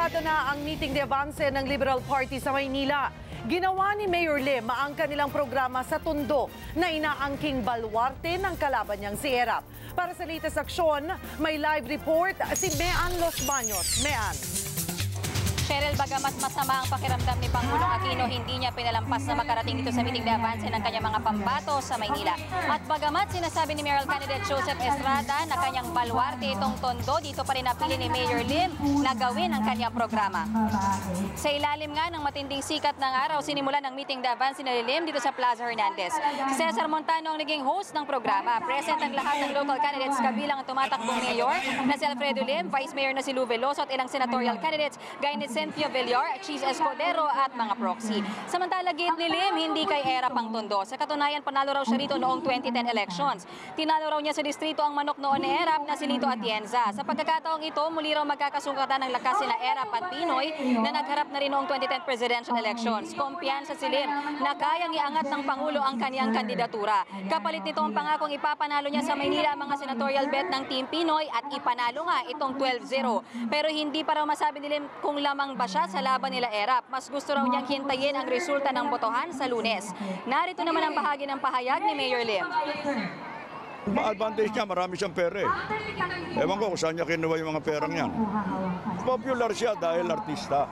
Agendado na ang meeting de avance ng Liberal Party sa Maynila. Ginawa ni Mayor Lim ang kanilang programa sa Tondo na inaangking baluarte ng kalaban niyang si Erap. Para sa latest aksyon, may live report si Mean Los Baños. Mean. Cheryl, bagamat masama ang pakiramdam ni Pangulong Aquino, hindi niya pinalampas na makarating dito sa meeting de avance ng kanyang mga pambato sa Maynila. At bagamat sinasabi ni Mayoral candidate Joseph Estrada na kanyang baluarte itong Tondo, dito pa rin napili ni Mayor Lim na gawin ang kanyang programa. Sa ilalim nga ng matinding sikat ng araw, sinimulan ang meeting de avance ni Lim dito sa Plaza Hernandez. Si Cesar Montano ang naging host ng programa. Present ang lahat ng local candidates kabilang ang tumatakbong mayor na si Alfredo Lim, Vice Mayor na si Lou Veloso at ilang senatorial candidates gaya ni Cynthia Villar, Cheese Escudero at mga proxy. Samantala, gate ni Lim, hindi kay Erap ang Tondo. Sa katunayan, panalo raw siya rito noong 2010 elections. Tinalo raw niya sa distrito ang manok noon ni Erap na si Lito Atienza. Sa pagkakataong ito, muli raw magkakasungkatan ng lakas sina Erap at Pinoy na nagharap na rin noong 2010 presidential elections. Kumpiyansa si Lim na kayang iangat ng Pangulo ang kaniyang kandidatura. Kapalit nito ang pangakong ipapanalo niya sa Maynila ang mga senatorial bet ng Team Pinoy at ipanalo nga itong 12-0. Pero hindi pa raw masabi ni Lim kung lamang ba siya sa laban nila Erap. Mas gusto raw niyang hintayin ang resulta ng botohan sa Lunes. Narito naman ang bahagi ng pahayag ni Mayor Lim. Ma-advantage niya, marami siyang pera eh. Ewan ko kung saan niya kinuha yung mga perang yan. Popular siya dahil artista.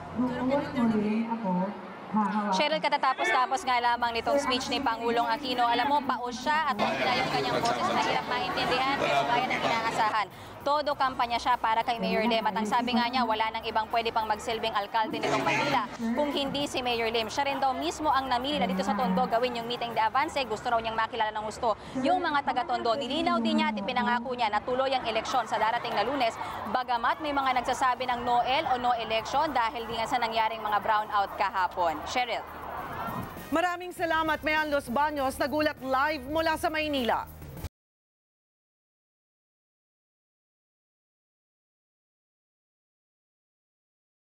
Cheryl, katatapos-tapos nga lamang nitong speech ni Pangulong Aquino. Alam mo, paos siya at na yung kanyang boses na hirap maintindihan pero gaya ng inaasahan. Todo kampanya siya para kay Mayor Lim at ang sabi nga niya, wala nang ibang pwede pang magsilbing alkalde nitong Maynila kung hindi si Mayor Lim. Siya rin daw mismo ang namili na dito sa Tondo gawin yung meeting de avance. Gusto raw niyang makilala ng gusto yung mga taga-Tondo. Nilinaw din niya at ipinangako niya na tuloy ang eleksyon sa darating na Lunes. Bagamat may mga nagsasabi ng no-el o no election dahil di nga sa nangyaring mga brownout kahapon. Cheryl. Maraming salamat, Mean Los Baños. Nagulat live mula sa Maynila.